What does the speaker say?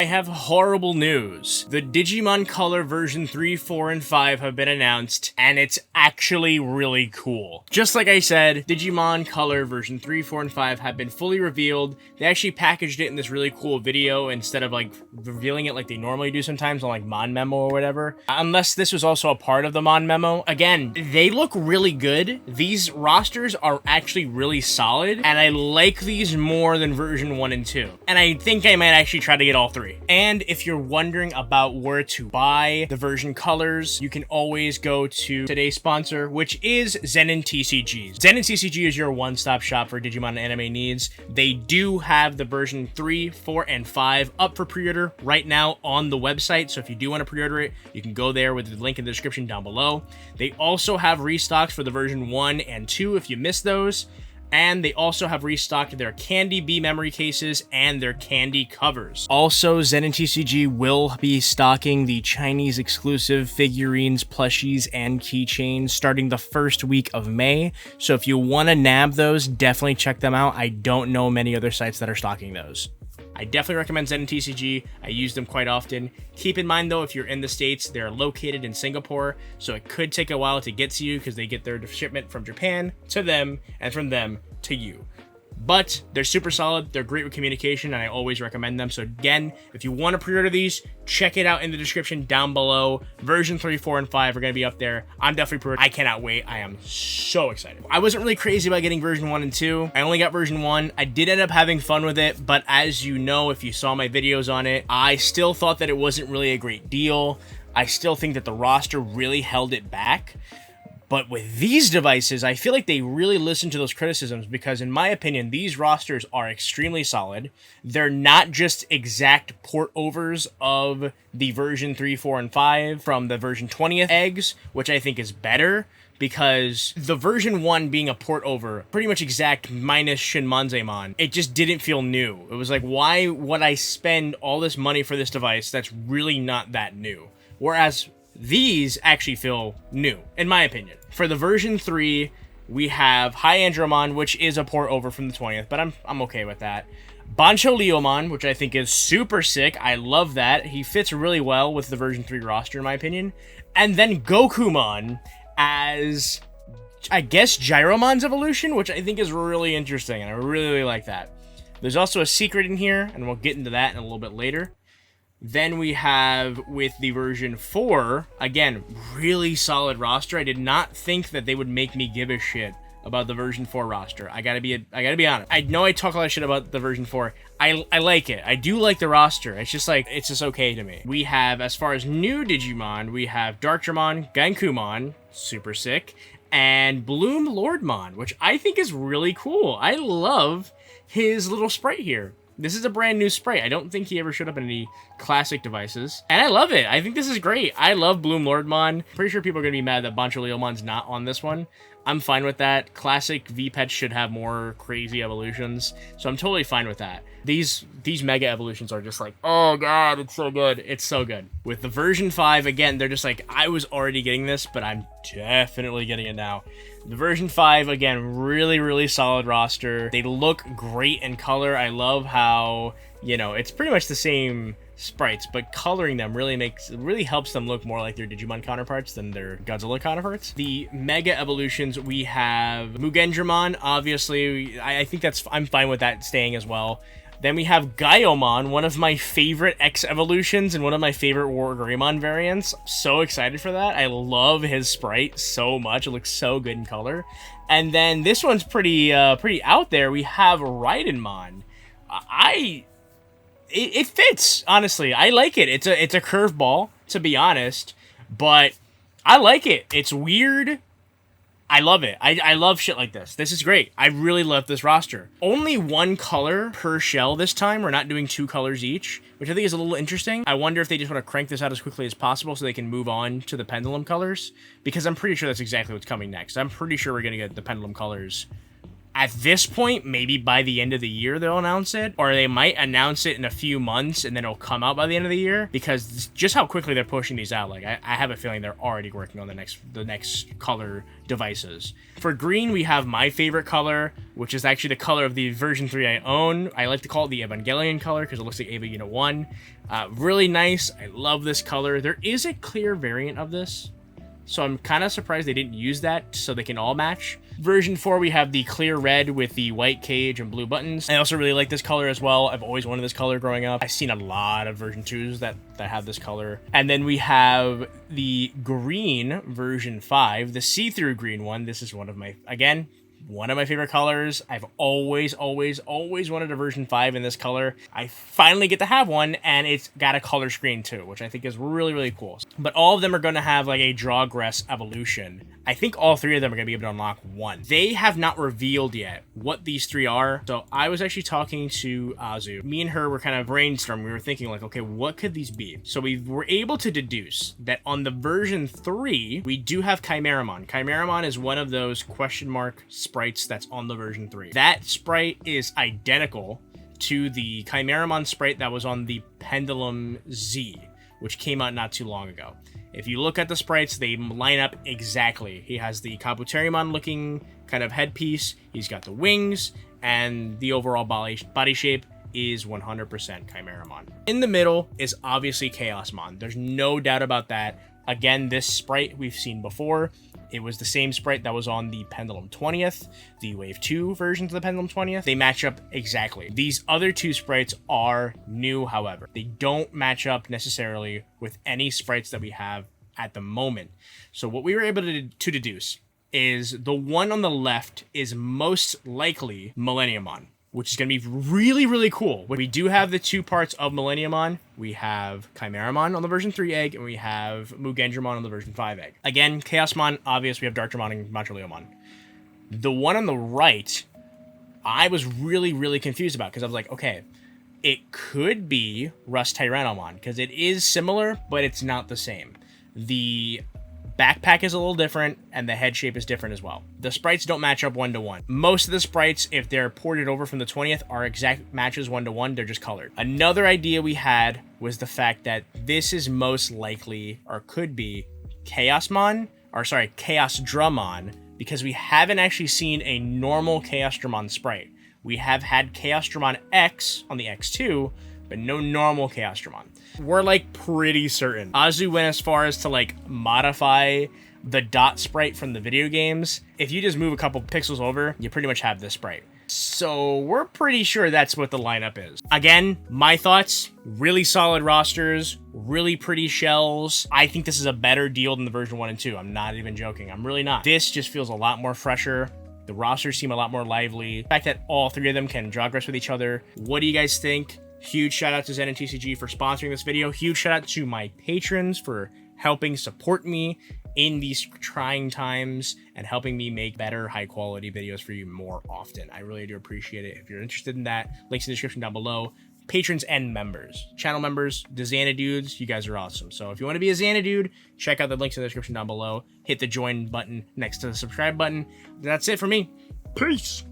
I have horrible news. The Digimon Color version 3, 4, and 5 have been announced, and it's actually really cool. Just like I said, Digimon Color version 3, 4, and 5 have been fully revealed. They actually packaged it in this really cool video instead of like revealing it like they normally do sometimes on like Mon Memo or whatever. Unless this was also a part of the Mon Memo. Again, they look really good. These rosters are actually really solid, and I like these more than version 1 and 2. And I think I might actually try to get all 3. And if you're wondering about where to buy the version colors, you can always go to today's sponsor, which is Zenin TCG. Zenin TCG is your one-stop shop for Digimon anime needs. They do have the version 3, 4, and 5 up for pre-order right now on the website. So if you do want to pre-order it, you can go there with the link in the description down below. They also have restocks for the version 1 and 2 if you missed those. And they also have restocked their Candy B memory cases and their candy covers. Also, Zenin TCG will be stocking the Chinese exclusive figurines, plushies, and keychains starting the first week of May. So if you want to nab those, definitely check them out. I don't know many other sites that are stocking those. I definitely recommend Zenin TCG. I use them quite often. Keep in mind though, if you're in the States, they're located in Singapore, so it could take a while to get to you because they get their shipment from Japan to them and from them to you. But they're super solid, they're great with communication, and I always recommend them. So again, if you want to pre-order these, check it out in the description down below. Version 3, 4, and 5 are going to be up there. I'm definitely pre-ordering. I cannot wait. I am so excited. I wasn't really crazy about getting version 1 and 2. I only got version 1. I did end up having fun with it, but as you know, if you saw my videos on it, I still thought that it wasn't really a great deal. I still think that the roster really held it back. But with these devices, I feel like they really listen to those criticisms because, in my opinion, these rosters are extremely solid. They're not just exact port overs of the version 3, 4, and 5 from the version 20th eggs, which I think is better because the version 1 being a port over, pretty much exact minus Shinmonzemon, it just didn't feel new. It was like, why would I spend all this money for this device that's really not that new? Whereas these actually feel new, in my opinion. For the version 3, we have High Andromon, which is a port over from the 20th, but I'm okay with that. Bancho Leomon, which I think is super sick. I love that. He fits really well with the version 3 roster, in my opinion. And then Gokumon as, I guess, Gyromon's evolution, which I think is really interesting, and I really like that. There's also a secret in here, and we'll get into that in a little bit later. Then we have, with the version 4, again, really solid roster. I did not think that they would make me give a shit about the version 4 roster. I gotta be honest. I know I talk a lot of shit about the version 4. I like it. I do like the roster. It's just like, it's just okay to me. We have, as far as new Digimon, we have Darkdramon, Gankumon, super sick, and Bloom Lordmon, which I think is really cool. I love his little sprite here. This is a brand new sprite. I don't think he ever showed up in any classic devices. And I love it. I think this is great. I love Bloom Lordmon. Pretty sure people are going to be mad that Bancho Leomon's not on this one. I'm fine with that. Classic Vpet should have more crazy evolutions. So I'm totally fine with that. These mega evolutions are just like, oh god, it's so good. It's so good. With the version 5, again, they're just like, I was already getting this, but I'm definitely getting it now. The version 5, again, really, really solid roster. They look great in color. I love how, you know, it's pretty much the same sprites, but coloring them really helps them look more like their Digimon counterparts than their Godzilla counterparts. The Mega Evolutions, we have Mugendramon, obviously. I think I'm fine with that staying as well. Then we have Gaiomon, one of my favorite X evolutions and one of my favorite Wargreymon variants. So excited for that. I love his sprite so much. It looks so good in color. And then this one's pretty out there. We have Raidenmon. It fits, honestly. I like it. It's a curveball, to be honest, but I like it. It's weird. I love it. I love shit like this. This is great. I really love this roster. Only one color per shell this time. We're not doing 2 colors each, which I think is a little interesting. I wonder if they just want to crank this out as quickly as possible so they can move on to the pendulum colors, because I'm pretty sure that's exactly what's coming next. I'm pretty sure we're going to get the pendulum colors At this point, maybe by the end of the year they'll announce it, or they might announce it in a few months and then it'll come out by the end of the year, because just how quickly they're pushing these out. Like, I have a feeling they're already working on the next color devices. For green, we have my favorite color, which is actually the color of the version 3 I own. I like to call it the Evangelion color because it looks like Eva Unit 1. Really nice. I love this color. There is a clear variant of this, so I'm kind of surprised they didn't use that so they can all match. Version 4, we have the clear red with the white cage and blue buttons. I also really like this color as well. I've always wanted this color growing up. I've seen a lot of version 2s that have this color. And then we have the green version 5, the see-through green one. This is one of my favorite colors. I've always wanted a version 5 in this color. I finally get to have one, and it's got a color screen too, which I think is really, really cool. But all of them are going to have like a Drawgress evolution. I think all 3 of them are going to be able to unlock one. They have not revealed yet what these 3 are. So I was actually talking to Azu. Me and her were kind of brainstorming. We were thinking like, okay, what could these be? So we were able to deduce that on the version 3, we do have Chimeramon. Chimeramon is one of those question mark sprites that's on the version 3. That sprite is identical to the Chimeramon sprite that was on the Pendulum Z, which came out not too long ago. If you look at the sprites, they line up exactly. He has the Kabuterimon looking kind of headpiece, he's got the wings, and the overall body shape is 100% Chimeramon. In the middle is obviously Chaosmon. There's no doubt about that. Again, this sprite we've seen before. It was the same sprite that was on the Pendulum 20th, the Wave 2 versions of the Pendulum 20th. They match up exactly. These other 2 sprites are new, however. They don't match up necessarily with any sprites that we have at the moment. So what we were able to deduce is the one on the left is most likely Millenniumon, which is going to be really, really cool. We do have the 2 parts of Millenniumon. We have Chimeramon on the version 3 egg, and we have Mugendramon on the version 5 egg. Again, Chaosmon, obvious, we have Darkdramon and Mausoleumon. The one on the right, I was really, really confused about, because I was like, okay, it could be Rust Tyrannomon, because it is similar, but it's not the same. The backpack is a little different, and the head shape is different as well. The sprites don't match up 1-to-1. Most of the sprites, if they're ported over from the 20th, are exact matches 1-to-1. They're just colored. Another idea we had was the fact that this is most likely, or could be, Chaosdramon, because we haven't actually seen a normal Chaosdramon sprite. We have had Chaosdramon X on the X2, but no normal Chaosdramon. We're like pretty certain. Azu went as far as to like modify the dot sprite from the video games. If you just move a couple pixels over, you pretty much have this sprite. So we're pretty sure that's what the lineup is. Again, my thoughts, really solid rosters, really pretty shells. I think this is a better deal than the version 1 and 2. I'm not even joking. I'm really not. This just feels a lot more fresher. The rosters seem a lot more lively. The fact that all 3 of them can Drawgress with each other. What do you guys think? Huge shout out to Zen and TCG for sponsoring this video. Huge shout out to my patrons for helping support me in these trying times and helping me make better, high quality videos for you more often. I really do appreciate it. If you're interested in that, links in the description down below. Patrons and members, channel members, the Xanadudes, you guys are awesome. So if you want to be a Xanadude, check out the links in the description down below. Hit the join button next to the subscribe button. That's it for me. Peace.